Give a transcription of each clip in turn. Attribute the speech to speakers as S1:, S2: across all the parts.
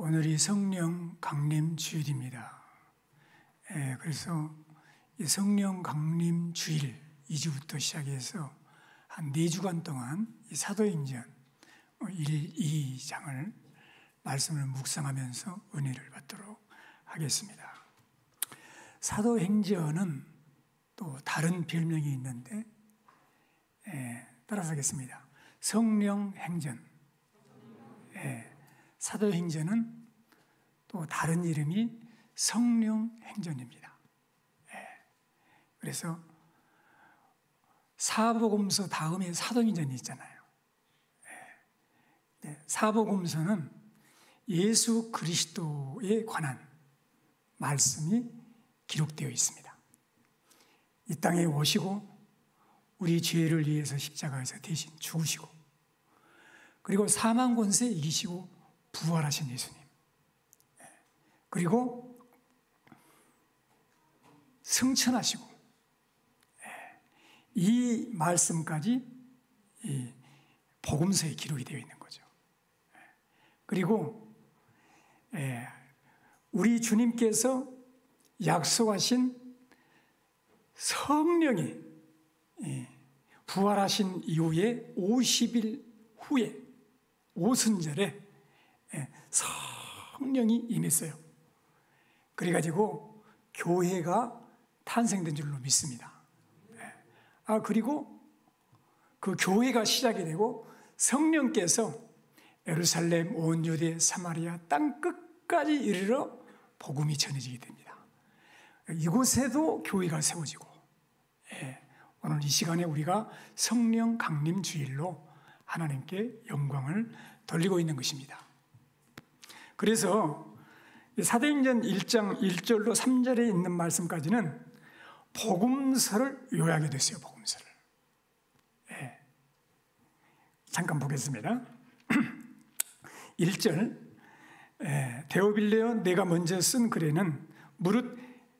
S1: 오늘이 성령 강림 주일입니다. 그래서 이 성령 강림 주일 2주부터 시작해서 한 4주간 동안 이 사도행전 1, 2장을 말씀을 묵상하면서 은혜를 받도록 하겠습니다. 사도행전은 또 다른 별명이 있는데 따라서 하겠습니다. 성령행전. 사도행전은 또 다른 이름이 성령행전입니다. 그래서 사복음서 다음에 사도행전이 있잖아요. 사복음서는 예수 그리스도에 관한 말씀이 기록되어 있습니다. 이 땅에 오시고 우리 죄를 위해서 십자가에서 대신 죽으시고 그리고 사망 권세 이기시고 부활하신 예수님, 그리고 승천하시고 이 말씀까지 이 복음서에 기록이 되어 있는 거죠. 그리고 우리 주님께서 약속하신 성령이 부활하신 이후에 50일 후에 오순절에 성령이 임했어요. 그래가지고 교회가 탄생된 줄로 믿습니다. 그리고 그 교회가 시작이 되고 성령께서 예루살렘, 온 유대, 사마리아 땅 끝까지 이르러 복음이 전해지게 됩니다. 이곳에도 교회가 세워지고 오늘 이 시간에 우리가 성령 강림 주일로 하나님께 영광을 돌리고 있는 것입니다. 그래서 사도행전 1장 1절로 3절에 있는 말씀까지는 복음서를 요약이 됐어요. 복음서를. 잠깐 보겠습니다. 1절 데오빌레어 내가 먼저 쓴 글에는 무릇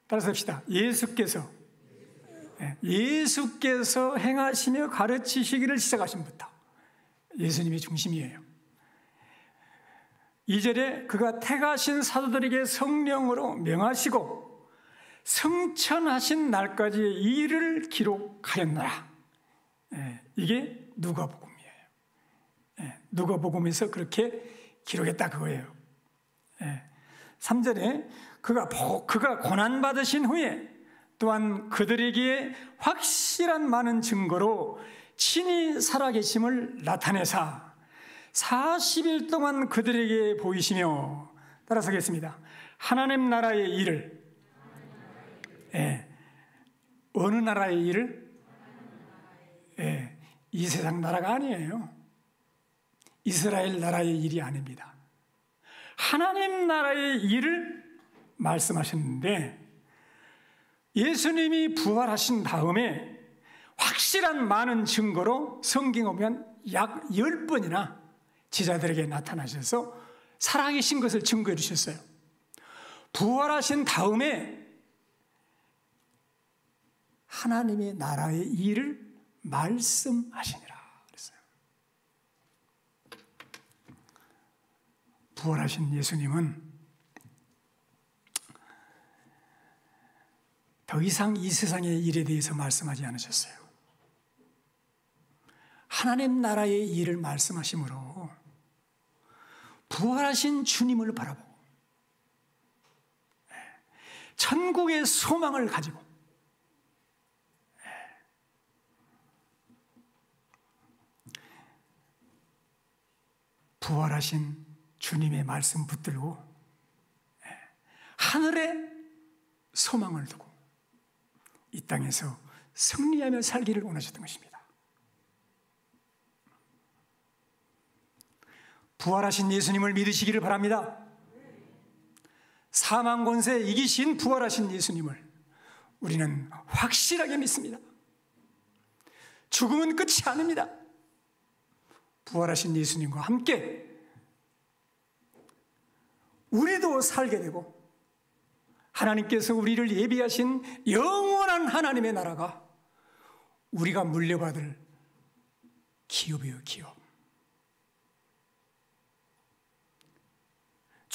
S1: 따라서 합시다. 예수께서 행하시며 가르치시기를 시작하신부터 예수님이 중심이에요. 2절에 그가 택하신 사도들에게 성령으로 명하시고 승천하신 날까지의 일을 기록하였노라. 이게 누가복음이에요. 누가복음에서 그렇게 기록했다 그거예요. 3절에 그가 고난받으신 후에 또한 그들에게 확실한 많은 증거로 친히 살아계심을 나타내사 40일 동안 그들에게 보이시며 따라서 하겠습니다. 하나님 나라의 일을 어느 나라의 일을? 이 세상 나라가 아니에요. 이스라엘 나라의 일이 아닙니다. 하나님 나라의 일을 말씀하셨는데 예수님이 부활하신 다음에 확실한 많은 증거로 성경에 보면 약 10번이나 제자들에게 나타나셔서 살아계신 것을 증거해 주셨어요. 부활하신 다음에 하나님의 나라의 일을 말씀하시니라 그랬어요. 부활하신 예수님은 더 이상 이 세상의 일에 대해서 말씀하지 않으셨어요. 하나님 나라의 일을 말씀하심으로 부활하신 주님을 바라보고 천국의 소망을 가지고 부활하신 주님의 말씀 붙들고 하늘에 소망을 두고 이 땅에서 승리하며 살기를 원하셨던 것입니다. 부활하신 예수님을 믿으시기를 바랍니다. 사망 권세 이기신 부활하신 예수님을 우리는 확실하게 믿습니다. 죽음은 끝이 아닙니다. 부활하신 예수님과 함께 우리도 살게 되고 하나님께서 우리를 예비하신 영원한 하나님의 나라가 우리가 물려받을 기업이에요, 기업.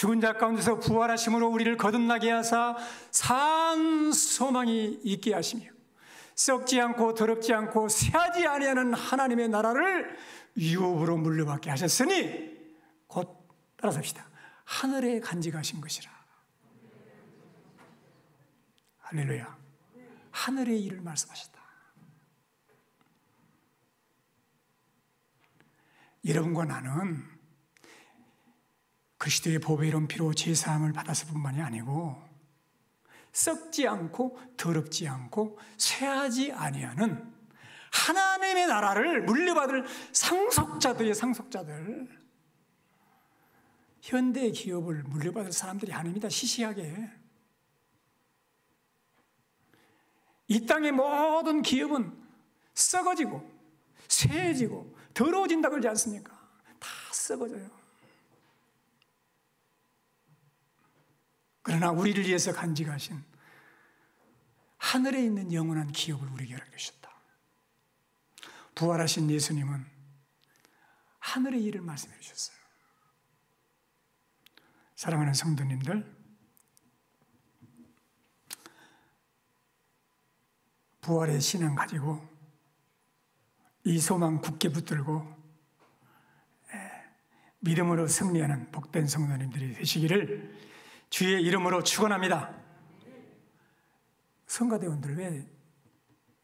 S1: 죽은 자 가운데서 부활하심으로 우리를 거듭나게 하사 산 소망이 있게 하시며 썩지 않고 더럽지 않고 새하지 아니하는 하나님의 나라를 유업으로 물려받게 하셨으니 곧 따라서 합시다. 하늘에 간직하신 것이라. 할렐루야. 하늘의 일을 말씀하셨다. 여러분과 나는 그리스도의 보배로운 피로 제사함을 받았을 뿐만이 아니고 썩지 않고 더럽지 않고 쇠하지 아니하는 하나님의 나라를 물려받을 상속자들의 상속자들, 현대 기업을 물려받을 사람들이 아닙니다. 시시하게. 이 땅의 모든 기업은 썩어지고 쇠해지고 더러워진다 그러지 않습니까? 다 썩어져요. 그러나 우리를 위해서 간직하신 하늘에 있는 영원한 기업을 우리에게 허락하셨다. 부활하신 예수님은 하늘의 일을 말씀해 주셨어요. 사랑하는 성도님들, 부활의 신앙 가지고 이 소망 굳게 붙들고 믿음으로 승리하는 복된 성도님들이 되시기를 주의 이름으로 축원합니다. 성가대원들 왜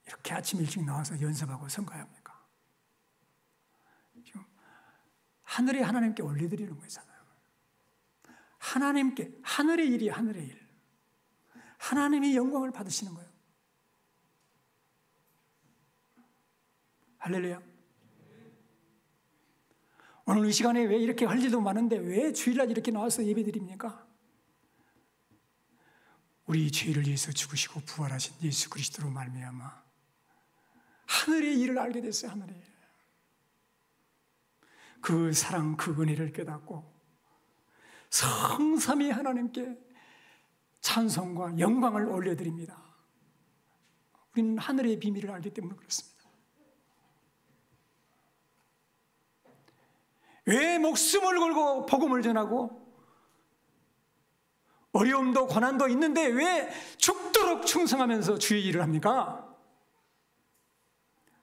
S1: 이렇게 아침 일찍 나와서 연습하고 성가해야 합니까? 지금 하늘에 하나님께 올려드리는 거잖아요. 하나님께, 하늘의 일이 하늘의 일. 하나님이 영광을 받으시는 거예요. 할렐루야. 오늘 이 시간에 왜 이렇게 할 일도 많은데 왜 주일날 이렇게 나와서 예배드립니까? 우리 죄를 위해서 죽으시고 부활하신 예수 그리스도로 말미암아 하늘의 일을 알게 됐어요. 하늘의 일. 그 사랑, 그 은혜를 깨닫고 성삼위 하나님께 찬송과 영광을 올려드립니다. 우리는 하늘의 비밀을 알기 때문에 그렇습니다. 왜 목숨을 걸고 복음을 전하고 어려움도 고난도 있는데 왜 죽도록 충성하면서 주의 일을 합니까?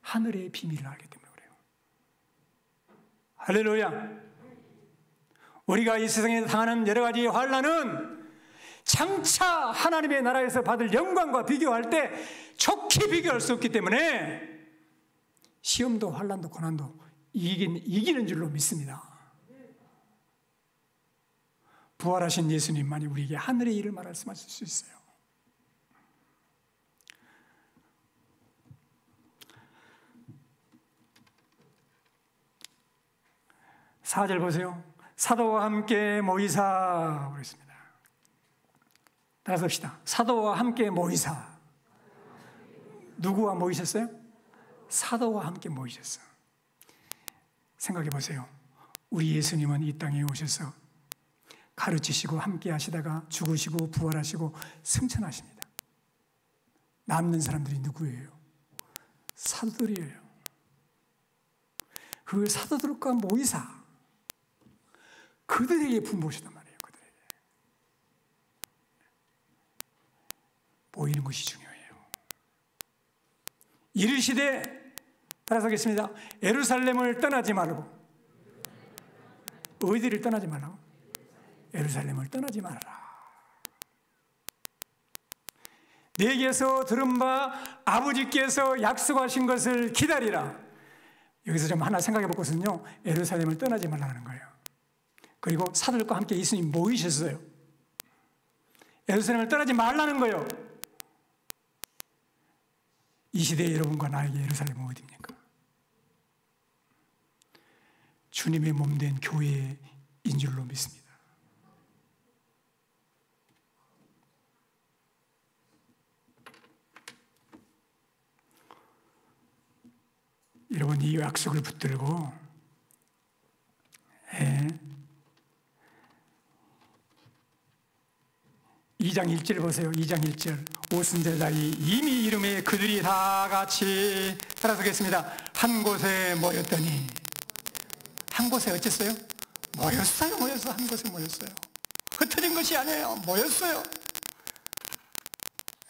S1: 하늘의 비밀을 알기 때문에 그래요. 할렐루야. 우리가 이 세상에 당하는 여러 가지 환난은 장차 하나님의 나라에서 받을 영광과 비교할 때 좋게 비교할 수 없기 때문에 시험도 환난도 고난도 이기는 줄로 믿습니다. 부활하신 예수님만이 우리에게 하늘의 일을 말씀하실 수 있어요. 사절 보세요. 사도와 함께 모이사 그랬습니다. 따라서 합시다. 사도와 함께 모이사. 누구와 모이셨어요? 사도와 함께 모이셨어요. 생각해 보세요. 우리 예수님은 이 땅에 오셔서 가르치시고 함께 하시다가 죽으시고 부활하시고 승천하십니다. 남는 사람들이 누구예요? 사도들이에요. 그 사도들과 모이사 그들에게 분부하셨단 말이에요. 그들에게 모이는 것이 중요해요. 이르시되 따라서 하겠습니다. 예루살렘을 떠나지 말고. 어디를 떠나지 말라고? 예루살렘을 떠나지 말아라. 내게서 들은 바 아버지께서 약속하신 것을 기다리라. 여기서 좀 하나 생각해 볼 것은요, 예루살렘을 떠나지 말라는 거예요. 그리고 사도들과 함께 예수님 모이셨어요. 예루살렘을 떠나지 말라는 거예요. 이 시대의 여러분과 나에게 예루살렘은 어디입니까? 주님의 몸된 교회인 줄로 믿습니다. 여러분, 이 약속을 붙들고 2장 1절 보세요. 2장 1절. 오순절날이 이미 이름에 그들이 다 같이 따라서 하겠습니다. 한 곳에 모였더니. 한 곳에 어쨌어요? 모였어요. 한 곳에 모였어요. 흩어진 것이 아니에요. 모였어요.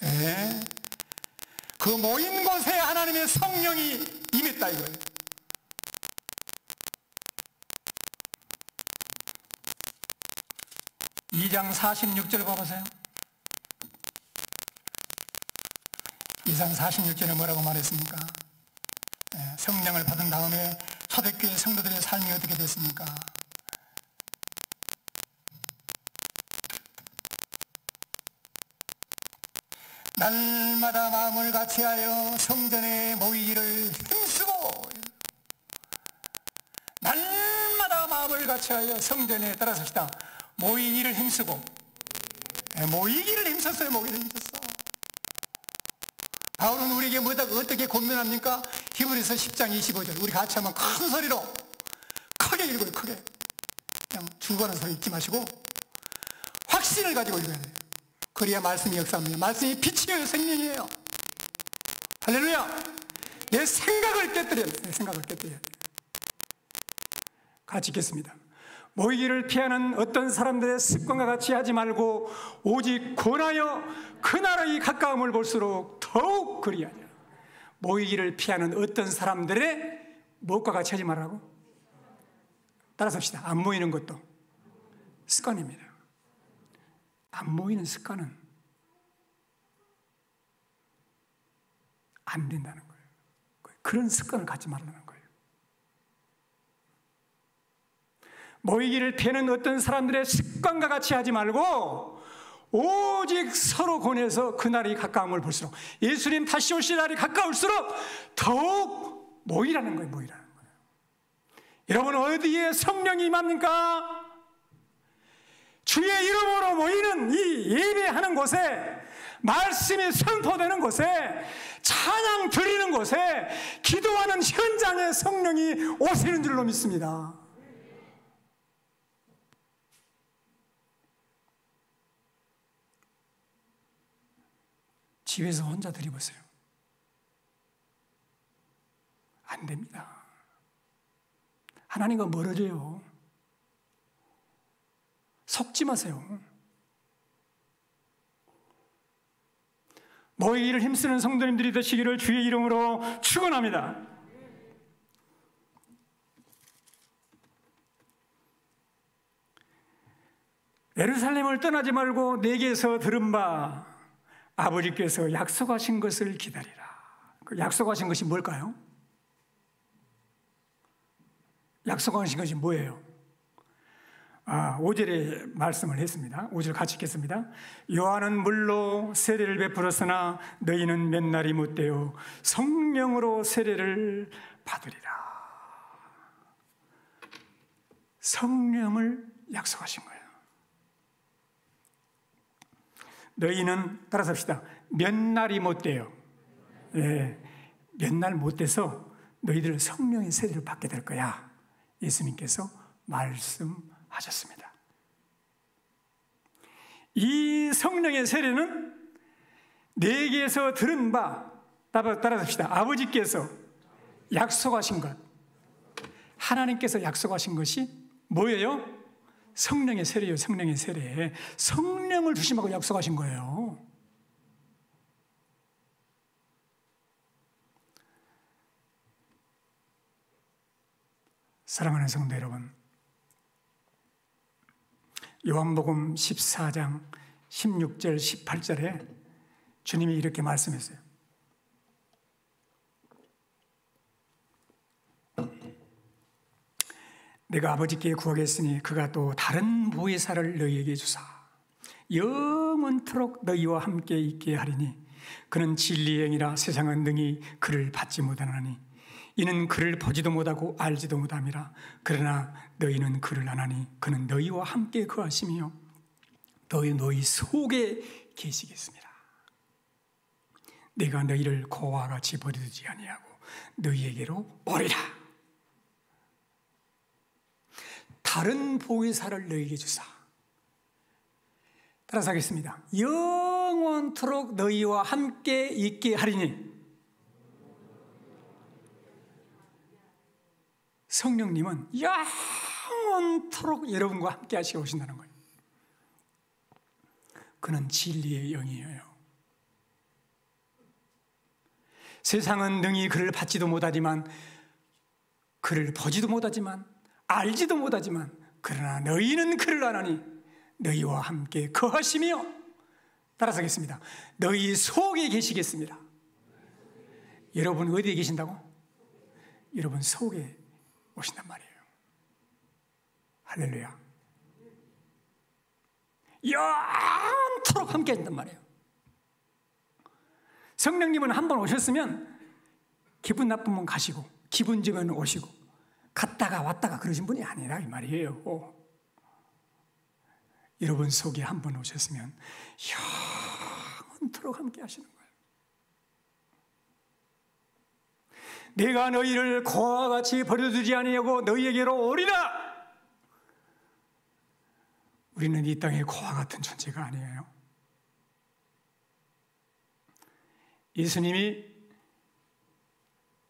S1: 예. 그 모인 곳에 하나님의 성령이 임했다 이거예요. (2장 46절) 봐보세요. 2장 46절에 뭐라고 말했습니까? 예, 성령을 받은 다음에 초대교회 성도들의 삶이 어떻게 됐습니까? 날마다 마음을 같이하여 성전에 모이기를 힘쓰고, 날마다 마음을 같이하여 성전에 따라섭시다. 모이기를 힘쓰고, 모이기를 힘썼어요. 모이기를 힘썼어. 바울은 우리에게 어떻게 권면합니까? 히브리서 10장 25절 우리 같이 한번 큰 소리로 크게 읽어요. 크게. 그냥 죽어가는 소리 읽지 마시고 확신을 가지고 읽어야 돼요. 그래야 말씀이 역사합니다. 말씀이 빛이에요. 생명이에요. 할렐루야. 내 생각을 깨뜨려야 돼요. 내 생각을 깨뜨려야 돼요. 같이 읽겠습니다. 모이기를 피하는 어떤 사람들의 습관과 같이 하지 말고 오직 권하여 그날의 가까움을 볼수록 더욱 그리하자. 모이기를 피하는 어떤 사람들의 무엇과 같이 하지 말라고? 따라서 합시다. 안 모이는 것도 습관입니다. 안 모이는 습관은 안 된다는 거예요. 그런 습관을 갖지 말라는 거예요. 모이기를 피하는 어떤 사람들의 습관과 같이 하지 말고 오직 서로 권해서 그날이 가까움을 볼수록, 예수님 다시 오실 날이 가까울수록 더욱 모이라는 거예요. 모이라는 거예요. 여러분, 어디에 성령이 임합니까? 주의 이름으로 모이는 이 예배하는 곳에, 말씀이 선포되는 곳에, 찬양 드리는 곳에, 기도하는 현장에 성령이 오시는 줄로 믿습니다. 집에서 혼자 드려보세요. 안 됩니다. 하나님과 멀어져요. 속지 마세요. 모이기를 힘쓰는 성도님들이 되시기를 주의 이름으로 축원합니다. 예루살렘을 떠나지 말고 내게서 들은 바 아버지께서 약속하신 것을 기다리라. 그 약속하신 것이 뭘까요? 약속하신 것이 뭐예요? 5절에 말씀을 했습니다. 5절 같이 읽겠습니다. 요한은 물로 세례를 베풀었으나 너희는 몇 날이 못되어 성령으로 세례를 받으리라. 성령을 약속하신 거예요. 너희는, 따라서 합시다. 몇 날이 못돼요. 예, 몇 날 못돼서 너희들은 성령의 세례를 받게 될 거야. 예수님께서 말씀하셨습니다. 이 성령의 세례는 내게서 들은 바, 따라서 합시다. 아버지께서 약속하신 것, 하나님께서 약속하신 것이 뭐예요? 성령의 세례예요. 성령의 세례. 성령을 주시라고 약속하신 거예요. 사랑하는 성도 여러분, 요한복음 14장 16절 18절에 주님이 이렇게 말씀했어요. 내가 아버지께 구하겠으니 그가 또 다른 보혜사를 너희에게 주사 영원토록 너희와 함께 있게 하리니 그는 진리의 영이라 세상은 능히 그를 받지 못하나니 이는 그를 보지도 못하고 알지도 못함이라. 그러나 너희는 그를 아나니 그는 너희와 함께 거하시며 너희 속에 계시겠습니다. 내가 너희를 고와 같이 버리지 아니하고 너희에게로 오리라. 다른 보혜사를 너희에게 주사. 따라서 하겠습니다. 영원토록 너희와 함께 있게 하리니. 성령님은 영원토록 여러분과 함께 하시고 오신다는 거예요. 그는 진리의 영이에요. 세상은 능히 그를 받지도 못하지만, 그를 보지도 못하지만, 알지도 못하지만, 그러나 너희는 그를 아나니 너희와 함께 거하시며, 따라서겠습니다. 너희 속에 계시겠습니다. 여러분 어디에 계신다고? 여러분 속에 오신단 말이에요. 할렐루야. 영원토록 함께 하신단 말이에요. 성령님은 한번 오셨으면 기분 나쁘면 가시고 기분 좋으면 오시고 갔다가 왔다가 그러신 분이 아니라 이 말이에요. 여러분 속에 한번 오셨으면 영원토록 함께 하시는 거예요. 내가 너희를 고아와 같이 버려두지 아니하고 너희에게로 오리라. 우리는 이 땅의 고아 같은 존재가 아니에요. 예수님이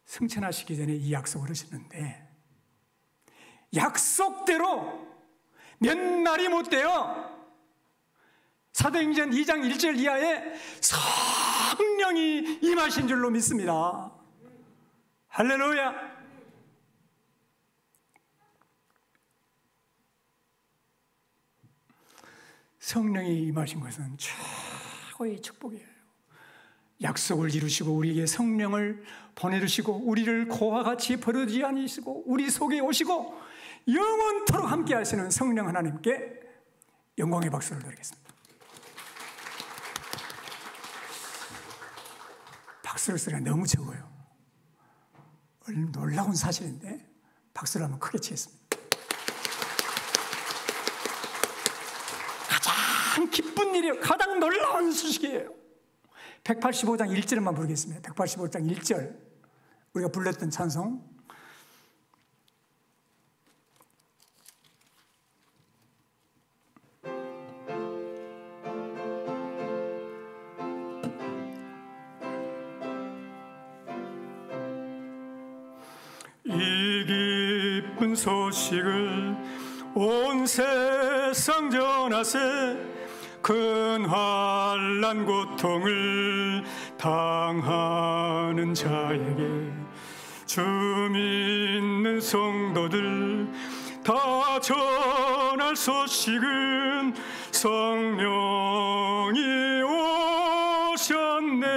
S1: 승천하시기 전에 이 약속을 하셨는데, 약속대로 몇 날이 못 돼요. 사도행전 2장 1절 이하에 성령이 임하신 줄로 믿습니다. 할렐루야. 성령이 임하신 것은 최고의 축복이에요. 약속을 이루시고 우리에게 성령을 보내주시고 우리를 고와 같이 버리지 아니시고 우리 속에 오시고 영원토록 함께 하시는 성령 하나님께 영광의 박수를 드리겠습니다. 박수를 소리가 너무 적어요. 놀라운 사실인데 박수를 한번 크게 치겠습니다. 가장 기쁜 일이에요. 가장 놀라운 소식이에요. 185장 1절만 부르겠습니다. 185장 1절 우리가 불렀던 찬송. 이 기쁜 소식을 온 세상 전하세. 큰 환난 고통을 당하는 자에게 주 믿는 성도들 다 전할 소식은 성령이 오셨네.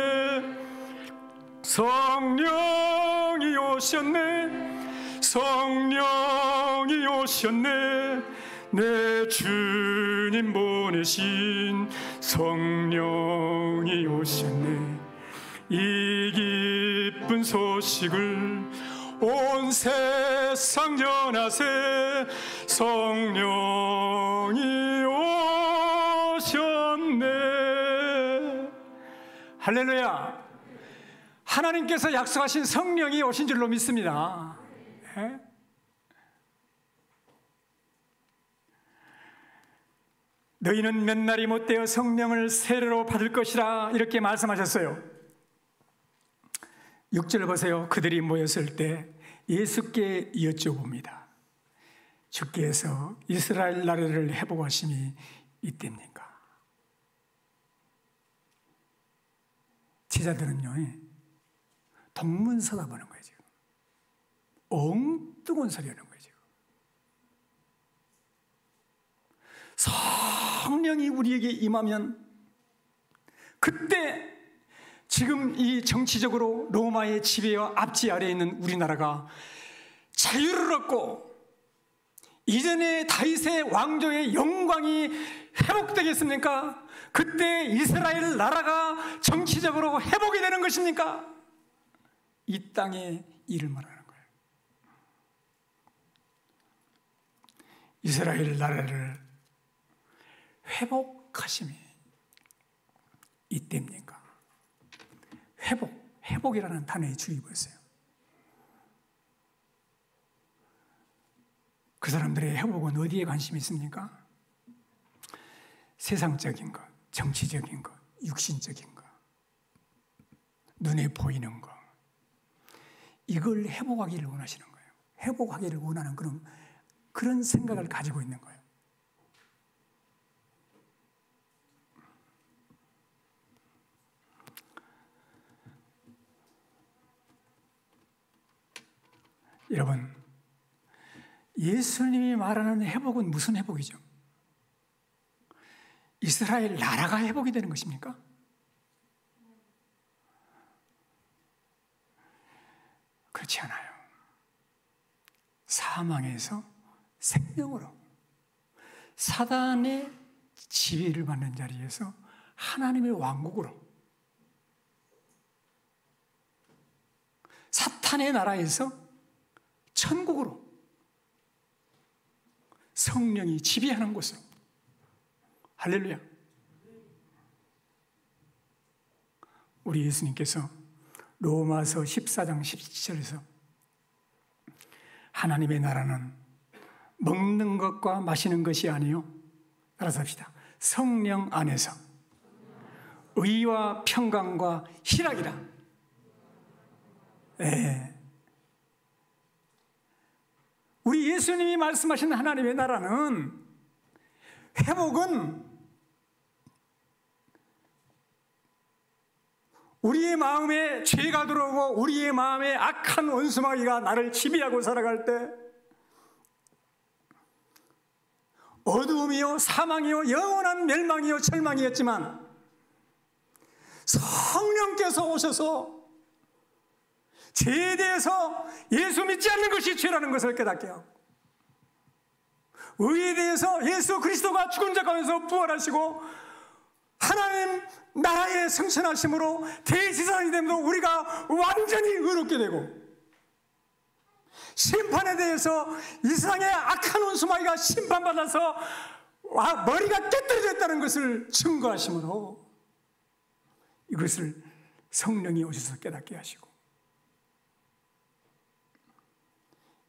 S1: 성령이 오셨네. 성령이 오셨네. 내 주님 보내신 성령이 오셨네. 이 기쁜 소식을 온 세상 전하세. 성령이 오셨네. 할렐루야. 하나님께서 약속하신 성령이 오신 줄로 믿습니다. 네? 너희는 몇 날이 못되어 성령을 세례로 받을 것이라 이렇게 말씀하셨어요. 6절 보세요. 그들이 모였을 때 예수께 여쭤봅니다. 주께서 이스라엘 나라를 회복하심이 이때입니까? 제자들은요 동문서답하는 거예요. 지금 엉뚱한 소리 하는 거예요. 지금 성령이 우리에게 임하면 그때 지금 이 정치적으로 로마의 지배와 압제 아래에 있는 우리나라가 자유를 얻고 이전에 다윗의 왕조의 영광이 회복되겠습니까? 그때 이스라엘 나라가 정치적으로 회복이 되는 것입니까? 이 땅의 일을 말하는 거예요. 이스라엘 나라를 회복하심이 이때입니까? 회복이라는 단어에 주의 보세요. 그 사람들의 회복은 어디에 관심이 있습니까? 세상적인 것, 정치적인 것, 육신적인 것, 눈에 보이는 것, 이걸 회복하기를 원하시는 거예요. 회복하기를 원하는 그런 생각을 가지고 있는 거예요. 여러분, 예수님이 말하는 회복은 무슨 회복이죠? 이스라엘 나라가 회복이 되는 것입니까? 그렇지 않아요. 사망에서 생명으로, 사단의 지배를 받는 자리에서 하나님의 왕국으로, 사탄의 나라에서 천국으로, 성령이 지배하는 곳으로. 할렐루야. 우리 예수님께서 로마서 14장 17절에서 하나님의 나라는 먹는 것과 마시는 것이 아니요, 따라서 합시다. 성령 안에서 의와 평강과 희락이라. 우리 예수님이 말씀하신 하나님의 나라는, 회복은 우리의 마음에 죄가 들어오고 우리의 마음에 악한 원수마귀가 나를 지배하고 살아갈 때 어두움이요 사망이요 영원한 멸망이요 절망이었지만 성령께서 오셔서 죄에 대해서 예수 믿지 않는 것이 죄라는 것을 깨닫게 하고, 의에 대해서 예수 그리스도가 죽은 자 가운데서 부활하시고 하나님 나라의 승천하심으로 대제사장이 되므로 우리가 완전히 의롭게 되고, 심판에 대해서 이 세상의 악한 원수마귀가 심판받아서 머리가 깨뜨려졌다는 것을 증거하심으로 이것을 성령이 오셔서 깨닫게 하시고,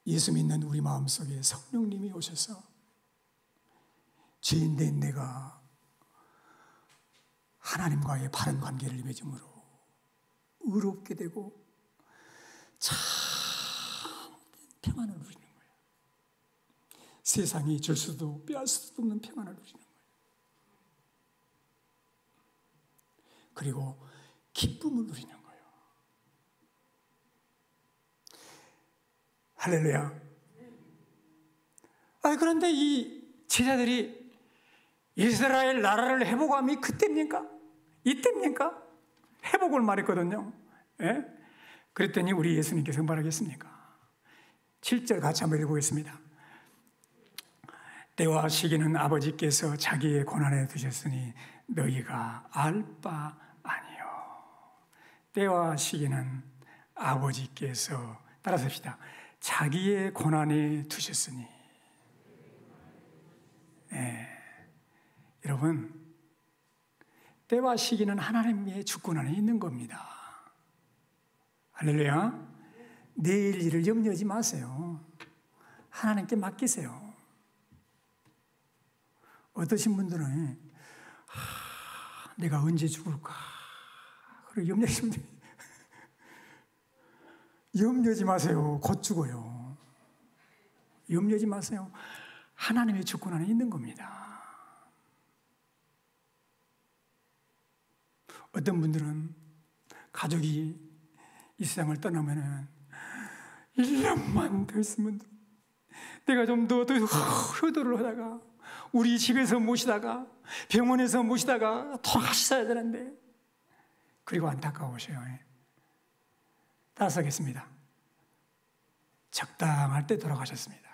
S1: 예수 믿는 우리 마음속에 성령님이 오셔서 죄인된 내가 하나님과의 바른 관계를 맺음으로 의롭게 되고 참 평안을 누리는 거예요. 세상이 줄 수도 빼앗을 수도 없는 평안을 누리는 거예요. 그리고 기쁨을 누리는 거예요. 할렐루야. 그런데 이 제자들이 이스라엘 나라를 회복함이 그때입니까? 이때입니까? 회복을 말했거든요. 예? 그랬더니 우리 예수님께서 말하겠습니까? 7절 같이 한번 읽어보겠습니다. 때와 시기는 아버지께서 자기의 권한에 두셨으니 너희가 알 바 아니요. 때와 시기는 아버지께서, 따라서 합시다. 자기의 권한에 두셨으니. 여러분, 때와 시기는 하나님의 주권 안에 있는 겁니다. 할렐루야. 내일 일을 염려하지 마세요. 하나님께 맡기세요. 어떠신 분들은 내가 언제 죽을까 그리고 염려하시면 돼요. 염려하지 마세요. 곧 죽어요. 염려하지 마세요. 하나님의 주권 안에 있는 겁니다. 어떤 분들은 가족이 이 세상을 떠나면은 1년만 더 있으면 내가 좀 더 효도를 하다가 우리 집에서 모시다가 병원에서 모시다가 돌아가셔야 되는데, 그리고 안타까우셔요. 따라서 하겠습니다. 적당할 때 돌아가셨습니다.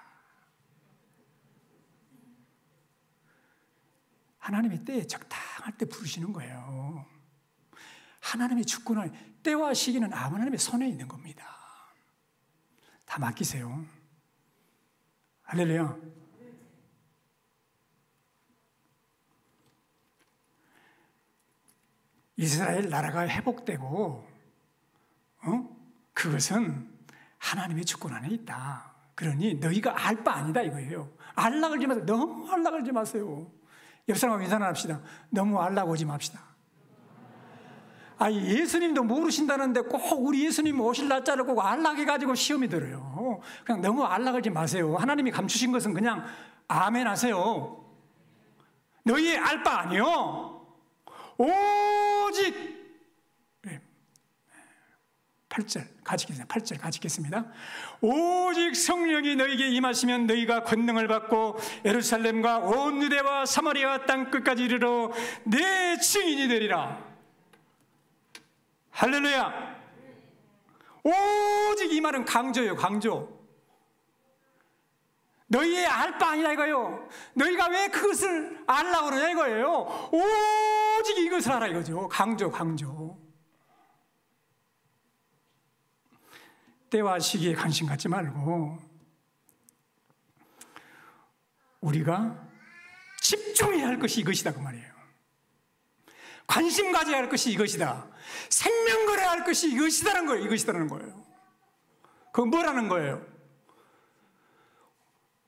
S1: 하나님의 때에 적당할 때 부르시는 거예요. 하나님의 주권을, 때와 시기는 하나님의 손에 있는 겁니다. 다 맡기세요. 할렐루야. 이스라엘 나라가 회복되고 그것은 하나님의 주권 안에 있다. 그러니 너희가 알 바 아니다 이거예요. 알라 그러지 마세요. 너무 알라 그러지 마세요. 옆 사람하고 인사합시다. 너무 알라 그러지 맙시다. 예수님도 모르신다는데 꼭 우리 예수님 오실 날짜를 꼭 알라 해가지고 시험이 들어요. 그냥 너무 알라 그러지 마세요. 하나님이 감추신 것은 그냥 아멘 하세요. 너희 알 바 아니요. 오직 8절 같이 읽겠습니다. 8절 같이 읽겠습니다. 오직 성령이 너희에게 임하시면 너희가 권능을 받고 예루살렘과 온 유대와 사마리아 땅 끝까지 이르러 내 증인이 되리라. 할렐루야. 오직 이 말은 강조예요. 강조. 너희의 알 바 아니라 이거예요. 너희가 왜 그것을 알라고 그러냐 이거예요. 오직 이것을 알아 이거죠. 강조, 강조. 때와 시기에 관심 갖지 말고 우리가 집중해야 할 것이 이것이다 그 말이에요. 관심 가져야 할 것이 이것이다. 생명 걸어야 할 것이 이것이다라는 거예요. 이것이다라는 거예요. 그건 뭐라는 거예요?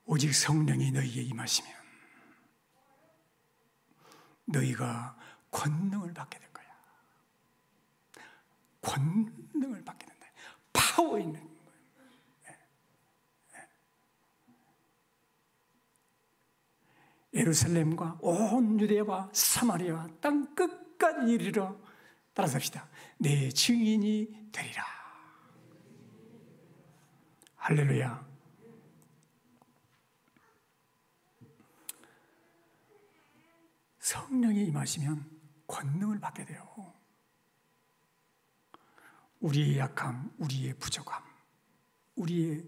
S1: 오직 성령이 너희에게 임하시면 너희가 권능을 받게 될 거야. 권능을 받게 된다. 파워 있는 거예요. 예루살렘과 온 유대와 사마리아 땅 끝까지 이르러 따라서 합시다. 내 증인이 되리라. 할렐루야. 성령이 임하시면 권능을 받게 돼요. 우리의 약함, 우리의 부족함, 우리의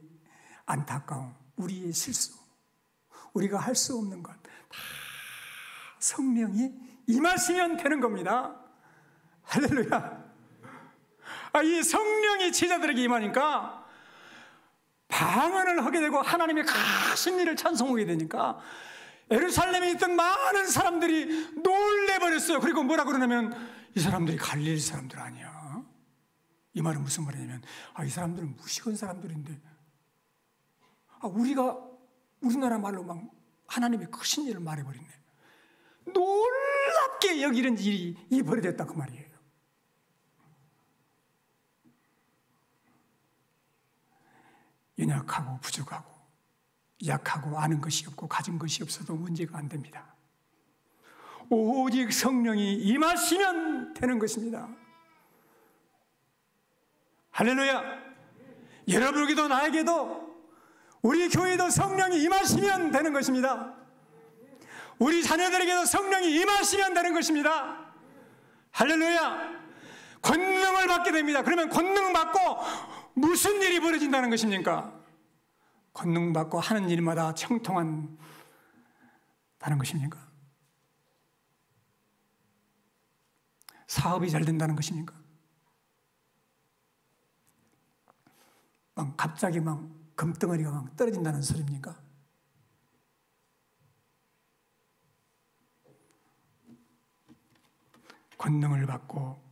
S1: 안타까움, 우리의 실수, 우리가 할 수 없는 것 다 성령이 임하시면 되는 겁니다. 할렐루야. 이 성령이 제자들에게 임하니까 방언을 하게 되고 하나님의 크신 일을 찬송하게 되니까 예루살렘에 있던 많은 사람들이 놀래버렸어요. 그리고 뭐라 그러냐면 이 사람들이 갈릴리 사람들 아니야. 이 말은 무슨 말이냐면 이 사람들은 무식한 사람들인데 우리나라 말로 막 하나님의 크신 일을 말해버렸네. 놀랍게 여기는 일이 벌어졌다 그 말이에요. 연약하고 부족하고 약하고 아는 것이 없고 가진 것이 없어도 문제가 안 됩니다. 오직 성령이 임하시면 되는 것입니다. 할렐루야. 여러분에게도 나에게도 우리 교회도 성령이 임하시면 되는 것입니다. 우리 자녀들에게도 성령이 임하시면 되는 것입니다. 할렐루야. 권능을 받게 됩니다. 그러면 권능 받고 무슨 일이 벌어진다는 것입니까? 권능 받고 하는 일마다 청통한다는 것입니까? 사업이 잘 된다는 것입니까? 갑자기 금덩어리가 떨어진다는 소리입니까? 권능을 받고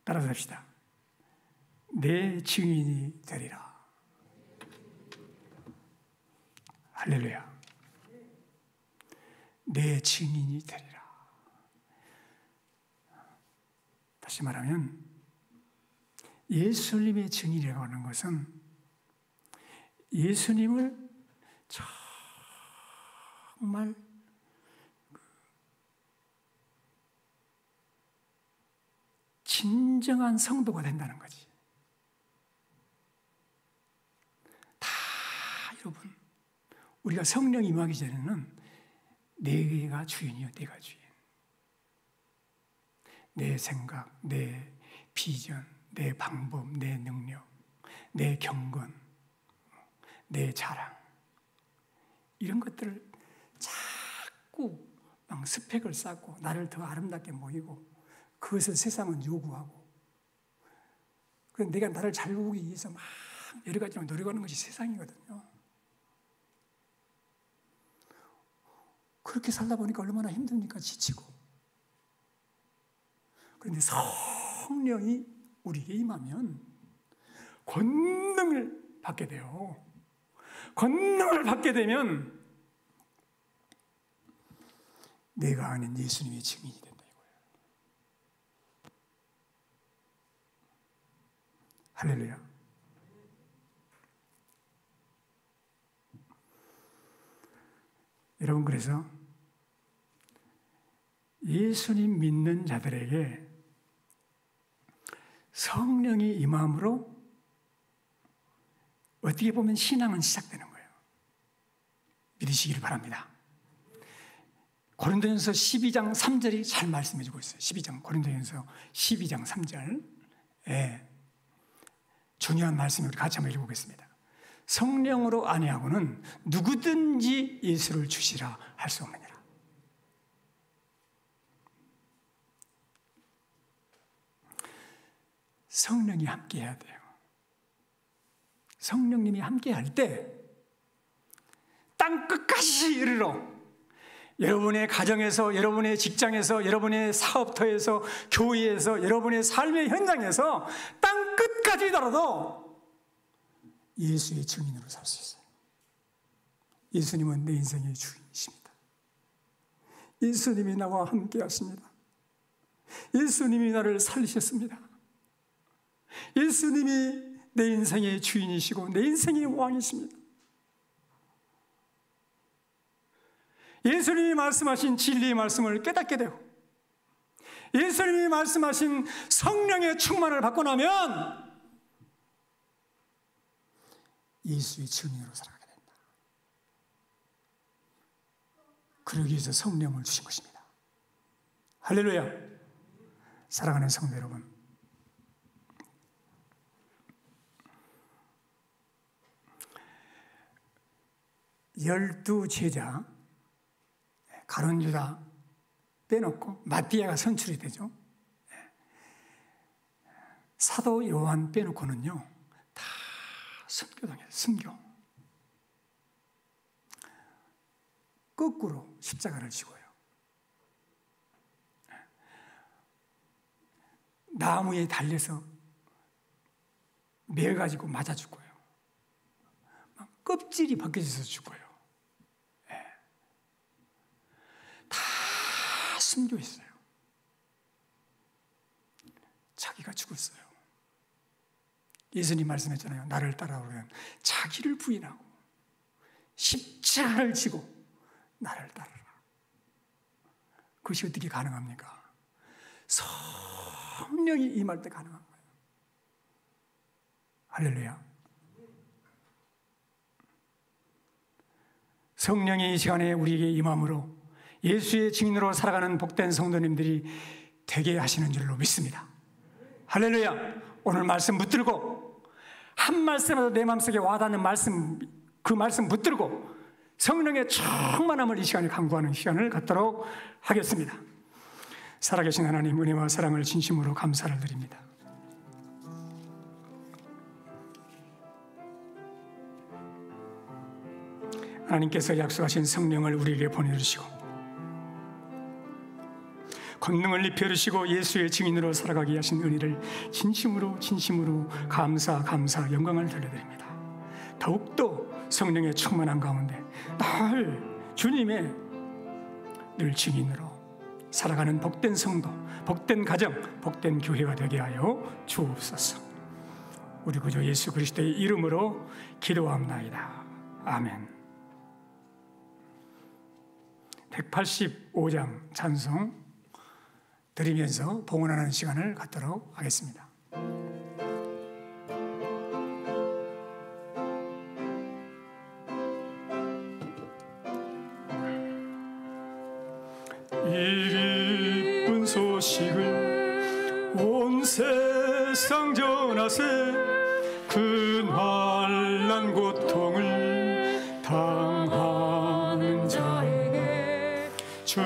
S1: 따라서 합시다. 내 증인이 되리라. 할렐루야. 내 증인이 되리라. 다시 말하면 예수님의 증인이라고 하는 것은 예수님을 정말 진정한 성도가 된다는 거지. 다 여러분 우리가 성령 임하기 전에는 내가 주인이요, 내가 주인. 내 생각, 내 비전, 내 방법, 내 능력, 내 경건, 내 자랑 이런 것들을 자꾸 스펙을 쌓고 나를 더 아름답게 보이고 그것을 세상은 요구하고 그래서 내가 나를 잘 보기 위해서 막 여러 가지로 노력하는 것이 세상이거든요. 그렇게 살다 보니까 얼마나 힘듭니까? 지치고. 그런데 성령이 우리에게 임하면 권능을 받게 돼요. 권능을 받게 되면 내가 아는 예수님의 증인이 된다 이거예요. 할렐루야. 여러분 그래서 예수님 믿는 자들에게 성령이 임함으로 어떻게 보면 신앙은 시작되는 거예요. 믿으시기를 바랍니다. 고린도전서 12장 3절이 잘 말씀해주고 있어요. 고린도전서 12장 3절. 중요한 말씀을 우리 같이 한번 읽어보겠습니다. 성령으로 아니하고는 누구든지 예수를 주시라 할 수 없느니라. 성령이 함께해야 돼요. 성령님이 함께할 때 땅 끝까지 이르러 여러분의 가정에서, 여러분의 직장에서, 여러분의 사업터에서, 교회에서, 여러분의 삶의 현장에서 땅 끝까지 달아도 예수의 증인으로 살 수 있어요. 예수님은 내 인생의 주인이십니다. 예수님이 나와 함께 하십니다. 예수님이 나를 살리셨습니다. 예수님이 내 인생의 주인이시고 내 인생의 왕이십니다. 예수님이 말씀하신 진리의 말씀을 깨닫게 되고 예수님이 말씀하신 성령의 충만을 받고 나면 예수의 증인으로 살아가게 됩니다. 그러기 위해서 성령을 주신 것입니다. 할렐루야. 사랑하는 성도 여러분, 열두 제자 가룟 유다 빼놓고 마띠아가 선출이 되죠. 사도 요한 빼놓고는요 다 순교당해요. 순교. 거꾸로 십자가를 지고요. 나무에 달려서 매가지고 맞아 죽고요. 껍질이 벗겨져서 죽고요. 다 순교했어요. 자기가 죽었어요. 예수님 말씀했잖아요. 나를 따라오면 자기를 부인하고 십자가를 지고 나를 따르라. 그것이 어떻게 가능합니까? 성령이 임할 때 가능한 거예요. 할렐루야. 성령이 이 시간에 우리에게 임함으로 예수의 증인으로 살아가는 복된 성도님들이 되게 하시는 줄로 믿습니다. 할렐루야. 오늘 말씀 붙들고 한 말씀이라도 내 마음속에 와닿는 말씀, 그 말씀 붙들고 성령의 충만함을 이 시간에 간구하는 시간을 갖도록 하겠습니다. 살아계신 하나님, 은혜와 사랑을 진심으로 감사를 드립니다. 하나님께서 약속하신 성령을 우리에게 보내주시고 권능을 입혀주시고 예수의 증인으로 살아가게 하신 은혜를 진심으로 감사 영광을 돌려드립니다. 더욱더 성령의 충만한 가운데 늘 주님의 늘 증인으로 살아가는 복된 성도, 복된 가정, 복된 교회가 되게 하여 주옵소서. 우리 구주 예수 그리스도의 이름으로 기도합나이다. 아멘. 185장 찬송 드리면서 봉헌하는 시간을 갖도록 하겠습니다. 이 기쁜 소식을 온 세상 전하세. 그 환난 고통을 당하는 자에게 주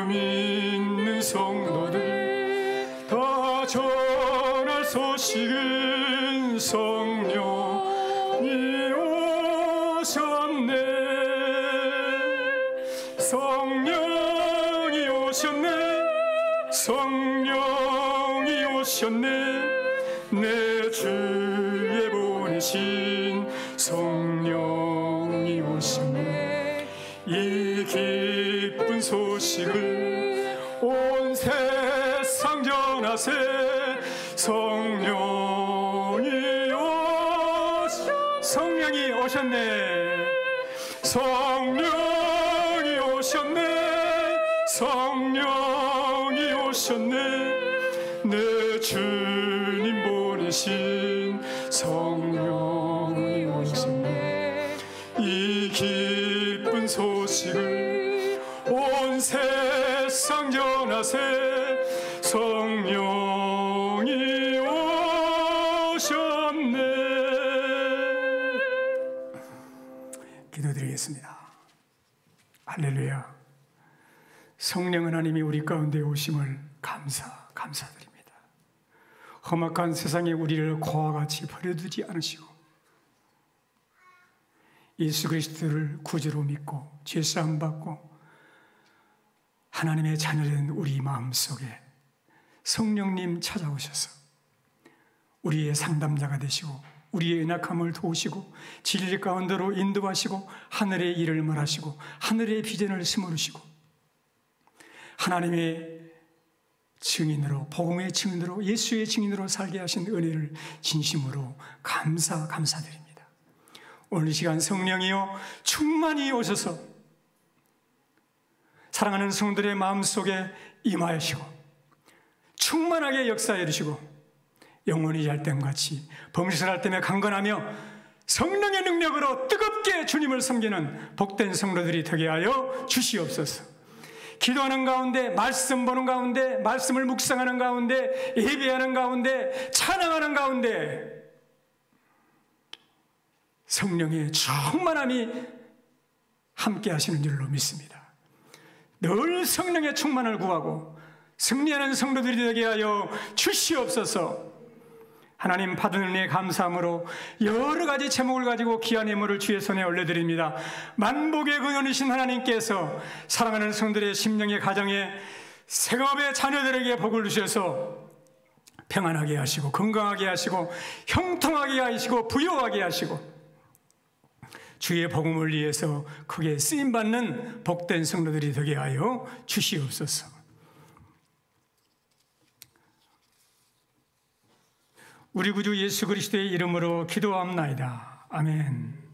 S1: 믿는 성도들 다 전할 소식은 성령이 오셨네. 성령이 오셨네. 성령이 오셨네. 내 주에 보내신 성령이 오셨네. 이 기쁜 소식을 온 세상 전하세. 성령이 오셨네. 성령이 오셨네. 성령이 오셨네. 내 주님 오신 성령이 오셨네. 이 기쁜 소식을 온 세상 전하세. 성령이 오셨네. 기도드리겠습니다. 할렐루야. 성령 하나님이 우리 가운데 오심을 감사드립니다. 험악한 세상에 우리를 고와 같이 버려두지 않으시고 예수 그리스도를 구주로 믿고 죄사함 받고 하나님의 자녀된 우리 마음속에 성령님 찾아오셔서 우리의 상담자가 되시고 우리의 연약함을 도우시고 진리 가운데로 인도하시고 하늘의 일을 말하시고 하늘의 비전을 심어주시고 하나님의 증인으로, 복음의 증인으로, 예수의 증인으로 살게 하신 은혜를 진심으로 감사드립니다. 오늘 이 시간 성령이여 충만히 오셔서 사랑하는 성도들의 마음속에 임하시고 충만하게 역사해 주시고 영원히 잘 땜같이 범실할 때에 강건하며 성령의 능력으로 뜨겁게 주님을 섬기는 복된 성도들이 되게 하여 주시옵소서. 기도하는 가운데, 말씀 보는 가운데, 말씀을 묵상하는 가운데, 예배하는 가운데, 찬양하는 가운데 성령의 충만함이 함께 하시는 줄로 믿습니다. 늘 성령의 충만을 구하고 승리하는 성도들이 되게 하여 주시옵소서. 하나님 받은 은혜에 감사함으로 여러 가지 제목을 가지고 귀한 예물을 주의 손에 올려드립니다. 만복의 근원이신 하나님께서 사랑하는 성들의 심령의 가정에 생업의 자녀들에게 복을 주셔서 평안하게 하시고 건강하게 하시고 형통하게 하시고 부유하게 하시고 주의 복음을 위해서 크게 쓰임받는 복된 성도들이 되게 하여 주시옵소서. 우리 구주 예수 그리스도의 이름으로 기도합나이다. 아멘.